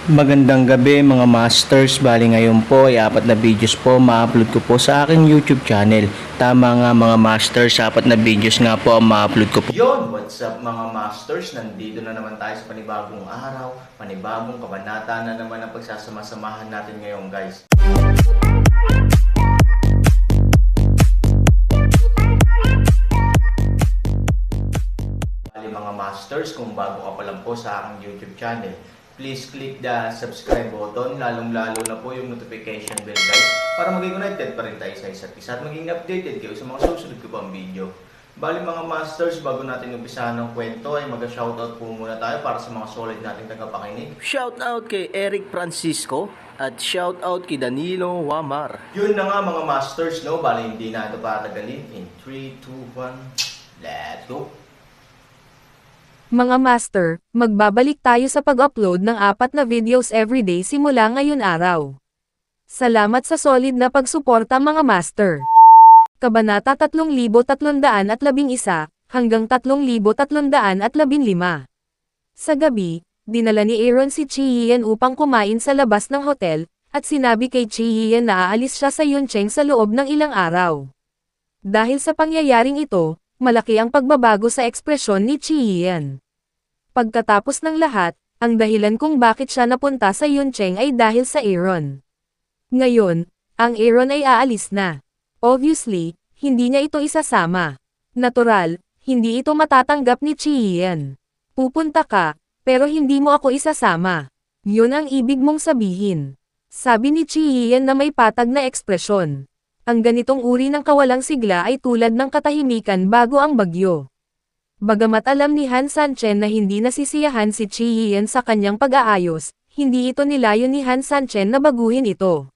Magandang gabi mga masters, bali ngayon po ay 4 na videos po ma-upload ko po sa aking YouTube channel. Tama nga mga masters, 4 na videos nga po ang ma-upload ko po. Yon, what's up mga masters, nandito na naman tayo sa panibagong araw, panibagong kabanata na naman ang pagsasama-samahan natin ngayon guys. Bali mga masters, kung bago ka pa lang po sa aking YouTube channel, please click the subscribe button, lalong-lalo na po yung notification bell guys, para maging connected pa rin tayo sa isa't isa at maging updated kayo sa mga susunod ko pang video. Bali mga masters, bago natin umpisahan ng kwento ay mag-shoutout po muna tayo para sa mga solid nating tagapakinig. Shoutout kay Eric Francisco at shoutout kay Danilo Wamar. Yun na nga mga masters, no? Bali hindi na ito patagalin. In 3, 2, 1, let's go! Mga master, magbabalik tayo sa pag-upload ng 4 na videos everyday simula ngayon araw. Salamat sa solid na pagsuporta mga master. Kabanata 3311 hanggang 3315. Sa gabi, dinala ni Aaron si Chi Hien upang kumain sa labas ng hotel, at sinabi kay Chi Hien na aalis siya sa Yuncheng sa loob ng ilang araw. Dahil sa pangyayaring ito, malaki ang pagbabago sa ekspresyon ni Chi Hien. Pagkatapos ng lahat, ang dahilan kung bakit siya napunta sa Yuncheng ay dahil sa Aaron. Ngayon, ang Aaron ay aalis na. Obviously, hindi niya ito isasama. Natural, hindi ito matatanggap ni Chi Hien. Pupunta ka, pero hindi mo ako isasama. Yun ang ibig mong sabihin. Sabi ni Chi Hien na may patag na ekspresyon. Ang ganitong uri ng kawalang sigla ay tulad ng katahimikan bago ang bagyo. Bagamat alam ni Han Sanchen na hindi nasisiyahan si Chi Hien sa kanyang pag-aayos, hindi ito nilayon ni Han Sanchen na baguhin ito.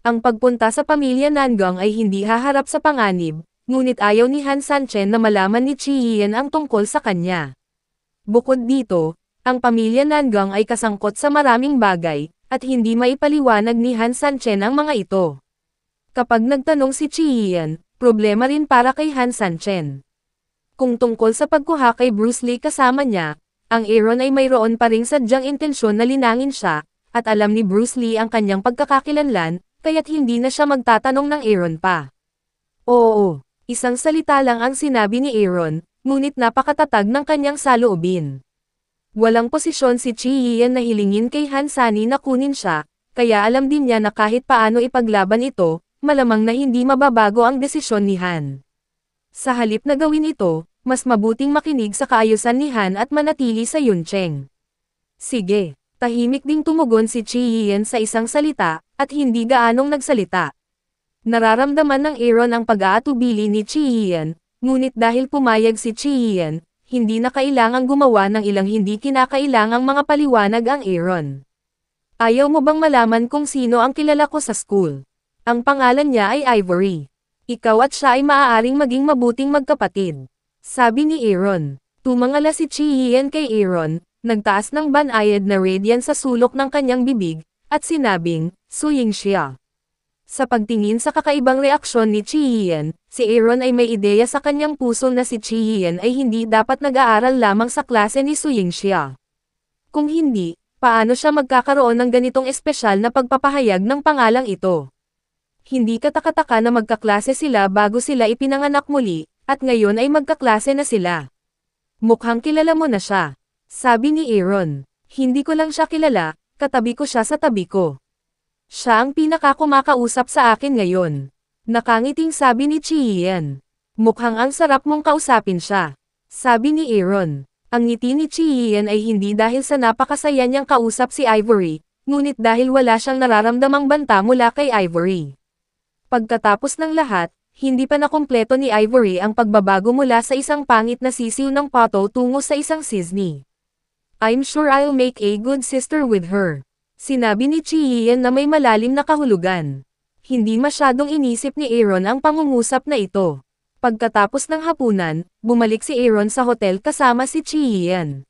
Ang pagpunta sa pamilya Nangang ay hindi haharap sa panganib, ngunit ayaw ni Han Sanchen na malaman ni Chi Hien ang tungkol sa kanya. Bukod dito, ang pamilya Nangang ay kasangkot sa maraming bagay, at hindi maipaliwanag ni Han Sanchen ang mga ito. Kapag nagtanong si Chi Hien, problema rin para kay Han Sanchen. Kung tungkol sa pagkuha kay Bruce Lee kasama niya, ang Aaron ay mayroon pa ring sadyang intensyon na linangin siya, at alam ni Bruce Lee ang kanyang pagkakakilanlan, kaya't hindi na siya magtatanong ng Aaron pa. Oo, isang salita lang ang sinabi ni Aaron, ngunit napakatatag ng kanyang saloobin. Walang posisyon si Chi Hien na hilingin kay Han Sani na kunin siya, kaya alam din niya na kahit paano ipaglaban ito, malamang na hindi mababago ang desisyon ni Han. Sa halip na gawin ito, mas mabuting makinig sa kaayusan ni Han at manatili sa Yuncheng. Sige, tahimik ding tumugon si Chi Hien sa isang salita, at hindi gaanong nagsalita. Nararamdaman ng Aaron ang pag-aatubili ni Chi Hien, ngunit dahil pumayag si Chi Hien, hindi na kailangang gumawa ng ilang hindi kinakailangang mga paliwanag ang Aaron. Ayaw mo bang malaman kung sino ang kilala ko sa school? Ang pangalan niya ay Ivory. Ikaw at siya ay maaaring maging mabuting magkapatid. Sabi ni Aaron. Tumangala si Chi Hien kay Aaron, nagtaas ng banayad na radian sa sulok ng kanyang bibig, at sinabing, Suying siya. Sa pagtingin sa kakaibang reaksyon ni Chi Hien, si Aaron ay may ideya sa kanyang puso na si Chi Hien ay hindi dapat nag-aaral lamang sa klase ni Suying siya. Kung hindi, paano siya magkakaroon ng ganitong espesyal na pagpapahayag ng pangalang ito? Hindi katakataka na magkaklase sila bago sila ipinanganak muli, at ngayon ay magkaklase na sila. Mukhang kilala mo na siya. Sabi ni Aaron. Hindi ko lang siya kilala, katabi ko siya sa tabi ko. Siya ang pinakakumakausap sa akin ngayon. Nakangiting sabi ni Chi Hien. Mukhang ang sarap mong kausapin siya. Sabi ni Aaron. Ang ngiti ni Chi Hien ay hindi dahil sa napakasaya niyang kausap si Ivory, ngunit dahil wala siyang nararamdamang banta mula kay Ivory. Pagkatapos ng lahat, hindi pa nakumpleto ni Ivory ang pagbabago mula sa isang pangit na sisiw ng pato tungo sa isang sisni. I'm sure I'll make a good sister with her. Sinabi ni Chi Hien na may malalim na kahulugan. Hindi masyadong inisip ni Aaron ang pangungusap na ito. Pagkatapos ng hapunan, bumalik si Aaron sa hotel kasama si Chi Hien.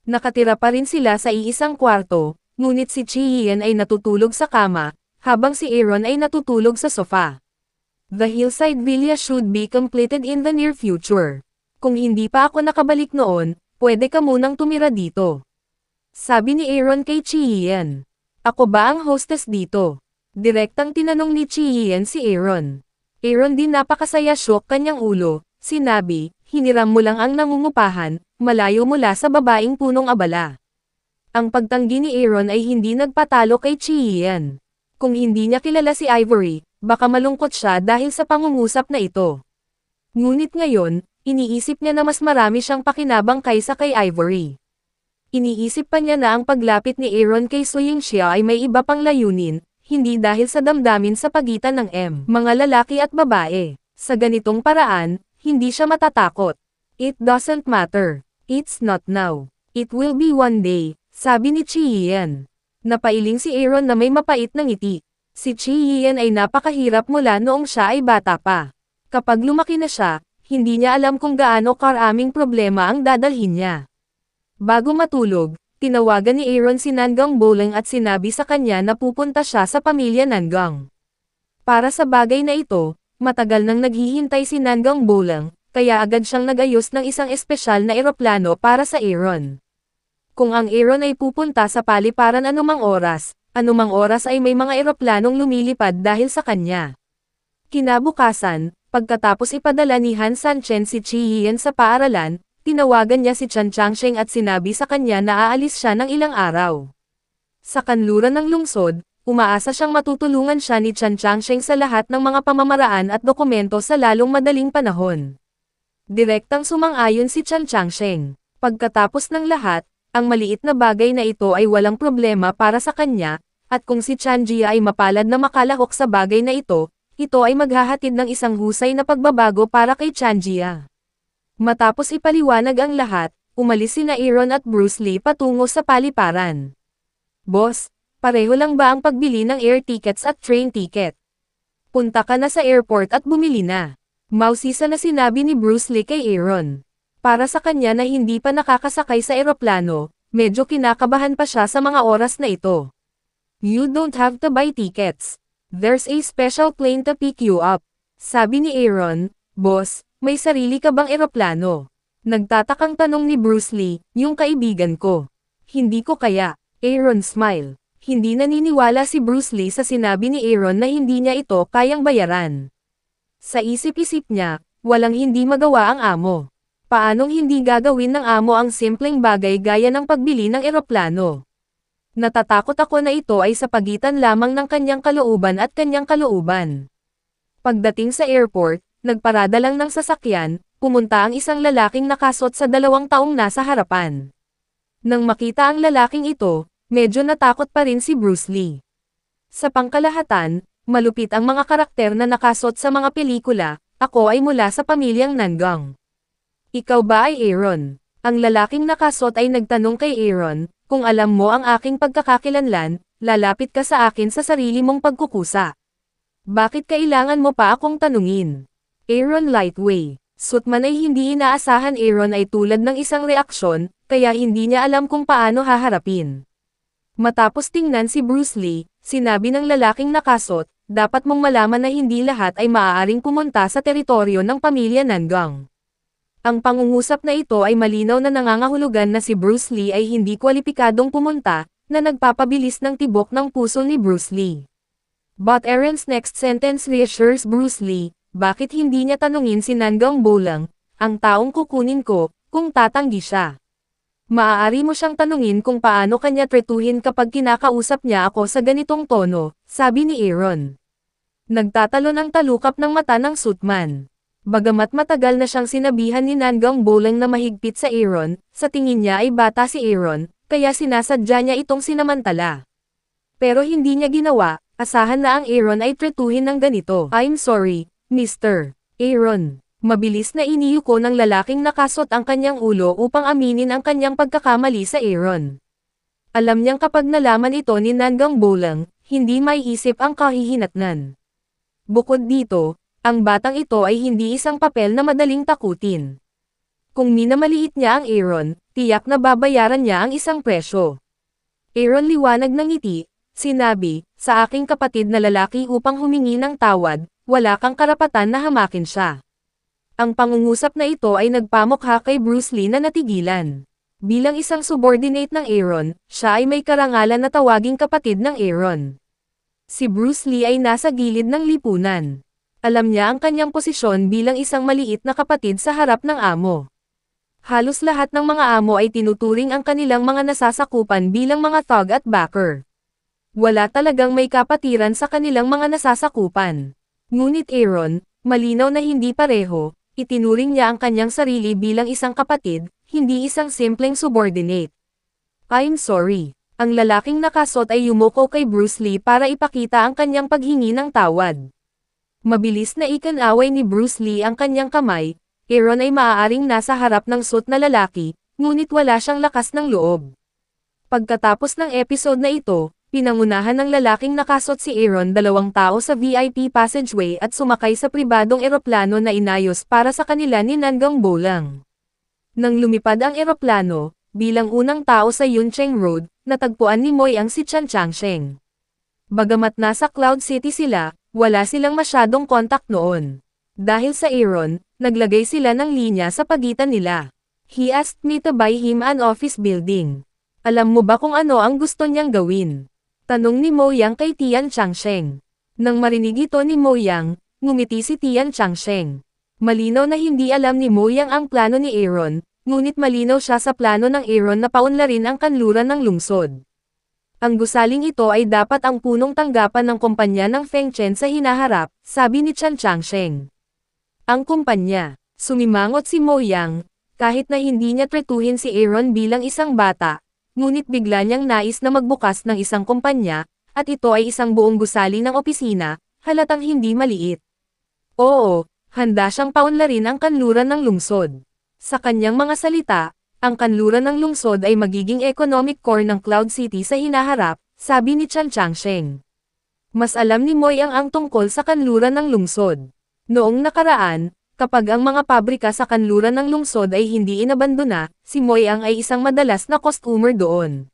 Nakatira pa rin sila sa iisang kwarto, ngunit si Chi Hien ay natutulog sa kama, habang si Aaron ay natutulog sa sofa. The Hillside Villa should be completed in the near future. Kung hindi pa ako nakabalik noon, pwede ka munang tumira dito. Sabi ni Aaron kay Chi-Hien. Ako ba ang hostess dito? Direktang tinanong ni Chi-Hien si Aaron. Aaron din napakasaya shock kanyang ulo, sinabi, hiniram mo lang ang nangungupahan, malayo mula sa babaeng punong abala. Ang pagtanggi ni Aaron ay hindi nagpatalo kay Chi-Hien. Kung hindi niya kilala si Ivory, baka malungkot siya dahil sa pangungusap na ito. Ngunit ngayon, iniisip niya na mas marami siyang pakinabang kaysa kay Ivory. Iniisip pa niya na ang paglapit ni Aaron kay Su Yingxia ay may iba pang layunin, hindi dahil sa damdamin sa pagitan ng mga lalaki at babae. Sa ganitong paraan, hindi siya matatakot. It doesn't matter. It's not now. It will be one day, sabi ni Chi-Hien. Napailing si Aaron na may mapait na ngiti. Si Chi-Hien ay napakahirap mula noong siya ay bata pa. Kapag lumaki na siya, hindi niya alam kung gaano karaming problema ang dadalhin niya. Bago matulog, tinawagan ni Aaron si Nangang Boleng at sinabi sa kanya na pupunta siya sa pamilya Nangang. Para sa bagay na ito, matagal nang naghihintay si Nangang Boleng, kaya agad siyang nag-ayos ng isang espesyal na eroplano para sa Aaron. Kung ang Aaron ay pupunta sa paliparan anumang oras ay may mga eroplanong lumilipad dahil sa kanya. Kinabukasan, pagkatapos ipadala ni Han Sanchen si Chi-Hien sa paaralan, tinawagan niya si Chan Changsheng at sinabi sa kanya na aalis siya ng ilang araw. Sa kanluran ng lungsod, umaasa siyang matutulungan siya ni Chan Changsheng sa lahat ng mga pamamaraan at dokumento sa lalong madaling panahon. Direktang sumang-ayon si Chan Changsheng. Pagkatapos ng lahat, ang maliit na bagay na ito ay walang problema para sa kanya, at kung si Chan Jia ay mapalad na makalahok sa bagay na ito ay maghahatid ng isang husay na pagbabago para kay Chan Jia. Matapos ipaliwanag ang lahat, umalis sina Aaron at Bruce Lee patungo sa paliparan. Boss, pareho lang ba ang pagbili ng air tickets at train ticket? Punta ka na sa airport at bumili na. Mausisa na sinabi ni Bruce Lee kay Aaron. Para sa kanya na hindi pa nakakasakay sa eroplano, medyo kinakabahan pa siya sa mga oras na ito. You don't have to buy tickets. There's a special plane to pick you up. Sabi ni Aaron, Boss, may sarili ka bang eroplano? Nagtatakang tanong ni Bruce Lee, yung kaibigan ko. Hindi ko kaya. Aaron smile. Hindi naniniwala si Bruce Lee sa sinabi ni Aaron na hindi niya ito kayang bayaran. Sa isip-isip niya, walang hindi magawa ang amo. Paanong hindi gagawin ng amo ang simpleng bagay gaya ng pagbili ng eroplano? Natatakot ako na ito ay sa pagitan lamang ng kanyang kalooban at kanyang kalooban. Pagdating sa airport, nagparada lang ng sasakyan, pumunta ang isang lalaking nakasuot sa 2 taong nasa harapan. Nang makita ang lalaking ito, medyo natakot pa rin si Bruce Lee. Sa pangkalahatan, malupit ang mga karakter na nakasuot sa mga pelikula, ako ay mula sa pamilyang Nangang. Ikaw ba ay Aaron? Ang lalaking nakasuot ay nagtanong kay Aaron, kung alam mo ang aking pagkakakilanlan, lalapit ka sa akin sa sarili mong pagkukusa. Bakit kailangan mo pa akong tanungin? Aaron Lightway. Sutman ay hindi inaasahan Aaron ay tulad ng isang reaksyon, kaya hindi niya alam kung paano haharapin. Matapos tingnan si Bruce Lee, sinabi ng lalaking nakasot, dapat mong malaman na hindi lahat ay maaaring pumunta sa teritoryo ng pamilya Nangang. Ang pangungusap na ito ay malinaw na nangangahulugan na si Bruce Lee ay hindi kwalipikadong pumunta, na nagpapabilis ng tibok ng puso ni Bruce Lee. But Aaron's next sentence reassures Bruce Lee, bakit hindi niya tanungin si Nangang Boleng, ang taong kukunin ko, kung tatanggi siya. Maaari mo siyang tanungin kung paano kanya tretuhin kapag kinakausap niya ako sa ganitong tono, sabi ni Aaron. Nagtatalo ng talukap ng mata ng Sutman. Bagamat matagal na siyang sinabihan ni Nangang Boleng na mahigpit sa Aaron, sa tingin niya ay bata si Aaron, kaya sinasadya niya itong sinamantala. Pero hindi niya ginawa, asahan na ang Aaron ay tretuhin ng ganito. I'm sorry, Mr. Aaron. Mabilis na iniyuko ng lalaking nakasot ang kanyang ulo upang aminin ang kanyang pagkakamali sa Aaron. Alam niyang kapag nalaman ito ni Nangang Boleng, hindi maiisip ang kahihinatnan. Bukod dito, ang batang ito ay hindi isang papel na madaling takutin. Kung minamaliit niya ang Aaron, tiyak na babayaran niya ang isang presyo. Aaron liwanag ng ngiti, sinabi, sa aking kapatid na lalaki upang humingi ng tawad, wala kang karapatan na hamakin siya. Ang pangungusap na ito ay nagpamukha kay Bruce Lee na natigilan. Bilang isang subordinate ng Aaron, siya ay may karangalan na tawaging kapatid ng Aaron. Si Bruce Lee ay nasa gilid ng lipunan. Alam niya ang kanyang posisyon bilang isang maliit na kapatid sa harap ng amo. Halos lahat ng mga amo ay tinuturing ang kanilang mga nasasakupan bilang mga thug at backer. Wala talagang may kapatiran sa kanilang mga nasasakupan. Ngunit Aaron, malinaw na hindi pareho, itinuring niya ang kanyang sarili bilang isang kapatid, hindi isang simpleng subordinate. I'm sorry. Ang lalaking nakasot ay yumuko kay Bruce Lee para ipakita ang kanyang paghingi ng tawad. Mabilis na ikinaway ni Bruce Lee ang kanyang kamay. Aaron ay maaaring nasa harap ng suit na lalaki, ngunit wala siyang lakas ng loob. Pagkatapos ng episode na ito, pinangunahan ng lalaking nakasot si Aaron 2 tao sa VIP passageway at sumakay sa pribadong eroplano na inayos para sa kanila ni Nangang Bolang. Nang lumipad ang eroplano, bilang unang tao sa Yuncheng Road, natagpuan ni Moyang si Chan Changsheng. Bagamat nasa Cloud City sila, wala silang masyadong kontak noon. Dahil sa Aaron, naglagay sila ng linya sa pagitan nila. He asked me to buy him an office building. Alam mo ba kung ano ang gusto niyang gawin? Tanong ni Moyang kay Tian Changsheng. Nang marinig ito ni Moyang, ngumiti si Tian Changsheng. Malinaw na hindi alam ni Moyang ang plano ni Aaron, ngunit malinaw siya sa plano ng Aaron na paunlarin ang kanluran ng lungsod. Ang gusaling ito ay dapat ang punong tanggapan ng kumpanya ng Feng Chen sa hinaharap, sabi ni Chan Changsheng. Ang kumpanya, sumimangot si Moyang, kahit na hindi niya tretuhin si Aaron bilang isang bata, ngunit bigla niyang nais na magbukas ng isang kumpanya, at ito ay isang buong gusali ng opisina, halatang hindi maliit. Oo, handa siyang paunlarin ang kanluran ng lungsod. Sa kanyang mga salita, ang kanluran ng lungsod ay magiging economic core ng Cloud City sa hinaharap, sabi ni Chan Changsheng. Mas alam ni Moyang ang tungkol sa kanluran ng lungsod. Noong nakaraan, kapag ang mga pabrika sa kanluran ng lungsod ay hindi inabandona, si Moyang ay isang madalas na customer doon.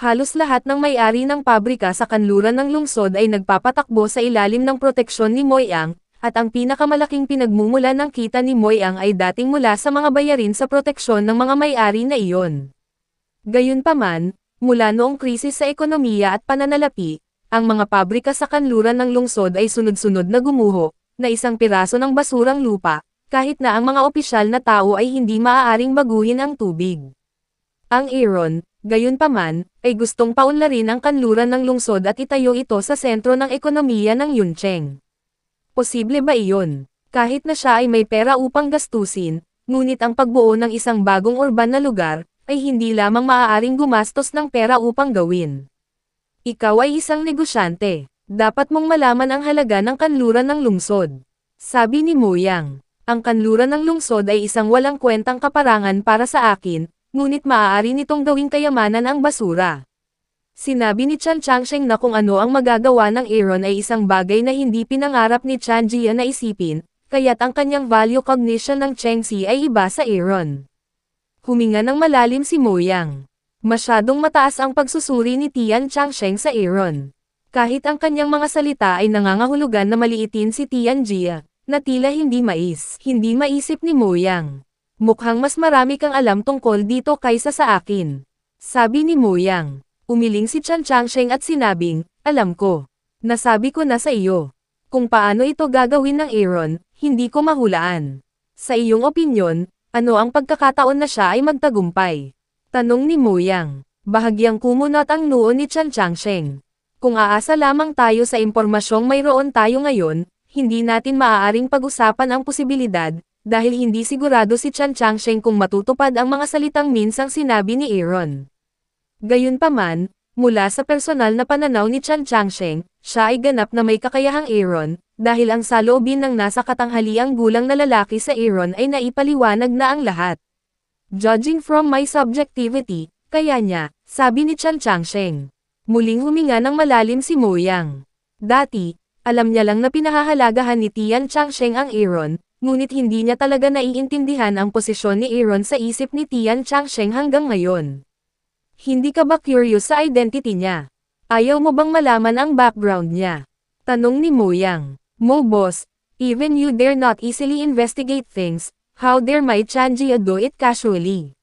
Halos lahat ng may-ari ng pabrika sa kanluran ng lungsod ay nagpapatakbo sa ilalim ng proteksyon ni Moyang, at ang pinakamalaking pinagmumulan ng kita ni Moyang ay dating mula sa mga bayarin sa proteksyon ng mga may-ari na iyon. Gayunpaman, mula noong krisis sa ekonomiya at pananalapi, ang mga pabrika sa kanluran ng lungsod ay sunod-sunod na gumuho, na isang piraso ng basurang lupa, kahit na ang mga opisyal na tao ay hindi maaaring baguhin ang tubig. Ang Aaron, gayunpaman, ay gustong paunlarin ang kanluran ng lungsod at itayo ito sa sentro ng ekonomiya ng Yuncheng. Posible ba iyon? Kahit na siya ay may pera upang gastusin, ngunit ang pagbuo ng isang bagong urban na lugar, ay hindi lamang maaaring gumastos ng pera upang gawin. Ikaw ay isang negosyante. Dapat mong malaman ang halaga ng kanluran ng lungsod. Sabi ni Moyang, ang kanluran ng lungsod ay isang walang kwentang kaparangan para sa akin, ngunit maaari nitong gawing kayamanan ang basura. Sinabi ni Chan Changsheng na kung ano ang magagawa ng Aaron ay isang bagay na hindi pinangarap ni Chan Jia na isipin, kaya't ang kanyang value cognition ng Cheng Si ay iba sa Aaron. Huminga ng malalim si Moyang. Masyadong mataas ang pagsusuri ni Tian Changsheng sa Aaron. Kahit ang kanyang mga salita ay nangangahulugan na maliitin si Tian Jia, na tila hindi maisip ni Moyang. Mukhang mas marami kang alam tungkol dito kaysa sa akin. Sabi ni Moyang. Umiling si Chan Changsheng at sinabing, alam ko. Nasabi ko na sa iyo. Kung paano ito gagawin ng Aaron, hindi ko mahulaan. Sa iyong opinyon, ano ang pagkakataon na siya ay magtagumpay? Tanong ni Moyang. Bahagyang kumunot ang noo ni Chan Changsheng. Kung aasa lamang tayo sa impormasyong mayroon tayo ngayon, hindi natin maaaring pag-usapan ang posibilidad, dahil hindi sigurado si Chan Changsheng kung matutupad ang mga salitang minsang sinabi ni Aaron. Gayunpaman, mula sa personal na pananaw ni Chan Changsheng, siya ay ganap na may kakayahang Aaron, dahil ang saloobin ng nasa katanghaliang gulang na lalaki sa Aaron ay naipaliwanag na ang lahat. Judging from my subjectivity, kaya niya, sabi ni Chan Changsheng. Muling huminga ng malalim si Moyang. Dati, alam niya lang na pinahahalagahan ni Tian Changsheng ang Aaron, ngunit hindi niya talaga naiintindihan ang posisyon ni Aaron sa isip ni Tian Changsheng hanggang ngayon. Hindi ka ba curious sa identity niya? Ayaw mo bang malaman ang background niya? Tanong ni Moyang. Mo boss, even you dare not easily investigate things, how dare my Chanjia do it casually?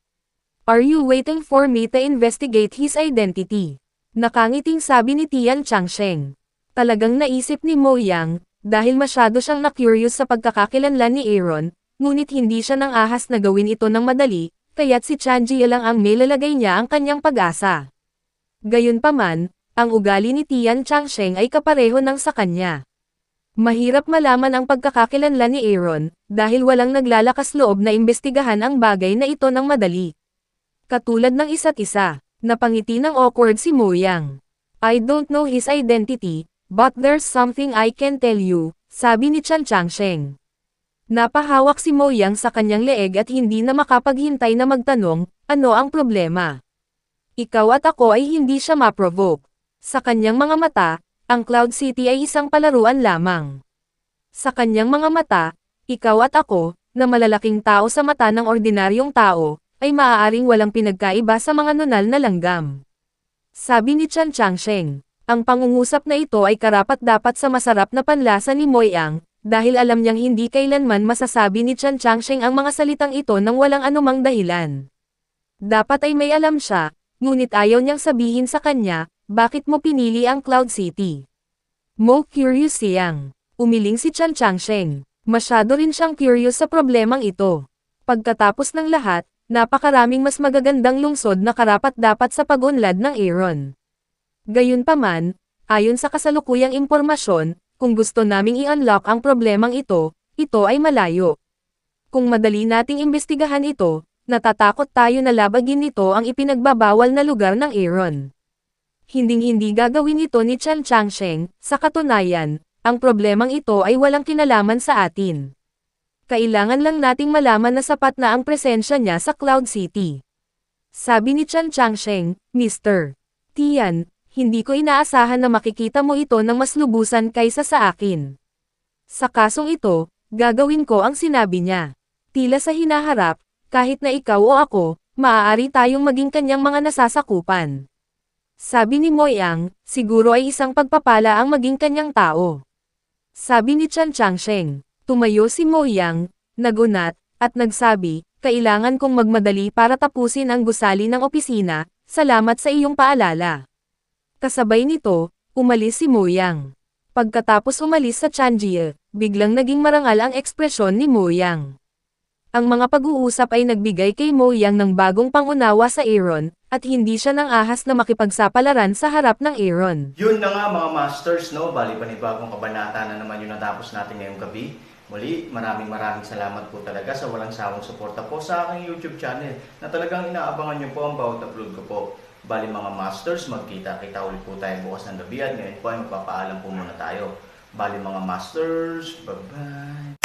Are you waiting for me to investigate his identity? Nakangiting sabi ni Tian Changsheng. Talagang naisip ni Mo Yang, dahil masyado siyang na-curious sa pagkakakilanlan ni Aaron, ngunit hindi siya nang ahas na gawin ito ng madali, kaya't si Chan Jie lang ang nilalagay niya ang kanyang pag-asa. Gayunpaman, ang ugali ni Tian Changsheng ay kapareho ng sa kanya. Mahirap malaman ang pagkakakilanlan ni Aaron, dahil walang naglalakas loob na imbestigahan ang bagay na ito ng madali. Katulad ng isa't isa, napangiti ng awkward si Mo Yang. I don't know his identity, but there's something I can tell you, sabi ni Chan Changsheng. Napahawak si Mo Yang sa kanyang leeg at hindi na makapaghintay na magtanong, ano ang problema? Ikaw at ako ay hindi siya ma-provoke. Sa kanyang mga mata, ang Cloud City ay isang palaruan lamang. Sa kanyang mga mata, ikaw at ako, na malalaking tao sa mata ng ordinaryong tao, ay maaaring walang pinagkaiba sa mga nunal na langgam. Sabi ni Chan Changsheng, ang pangungusap na ito ay karapat-dapat sa masarap na panlasa ni Mo Yang, dahil alam niyang hindi kailanman masasabi ni Chan Changsheng ang mga salitang ito nang walang anumang dahilan. Dapat ay may alam siya, ngunit ayaw niyang sabihin sa kanya, bakit mo pinili ang Cloud City? Mo curious siyang. Umiling si Chan Changsheng. Masyado rin siyang curious sa problemang ito. Pagkatapos ng lahat, napakaraming mas magagandang lungsod na karapat-dapat sa pag-unlad ng Aaron. Gayunpaman, ayon sa kasalukuyang impormasyon, kung gusto naming i-unlock ang problemang ito ay malayo. Kung madali nating imbestigahan ito, natatakot tayo na labagin nito ang ipinagbabawal na lugar ng Aaron. Hinding-hindi gagawin ito ni Chan Changsheng, sa katunayan, ang problemang ito ay walang kinalaman sa atin. Kailangan lang nating malaman na sapat na ang presensya niya sa Cloud City. Sabi ni Chan Changsheng, Mr. Tian, hindi ko inaasahan na makikita mo ito ng mas lubusan kaysa sa akin. Sa kasong ito, gagawin ko ang sinabi niya. Tila sa hinaharap, kahit na ikaw o ako, maaari tayong maging kanyang mga nasasakupan. Sabi ni Mo Yang, siguro ay isang pagpapala ang maging kanyang tao. Sabi ni Chan Changsheng, tumayo si Mo Yang, nagunat, at nagsabi, kailangan kong magmadali para tapusin ang gusali ng opisina, salamat sa iyong paalala. Kasabay nito, umalis si Mo Yang. Pagkatapos umalis sa Chan Jie, biglang naging marangal ang ekspresyon ni Mo Yang. Ang mga pag-uusap ay nagbigay kay Mo Yang ng bagong pangunawa sa Aaron, at hindi siya nang ahas na makipagsapalaran sa harap ng Aaron. Yun na nga mga masters, no? Bali panibagong kabanata na naman yung natapos natin ngayong gabi. Muli, maraming salamat po talaga sa walang sawang suporta po sa aking YouTube channel na talagang inaabangan nyo po ang bawat upload ko po. Bali mga masters, magkita-kita ulit po tayo bukas ng gabi at ngayon po ay magpapaalam po muna tayo. Bali mga masters, bye-bye!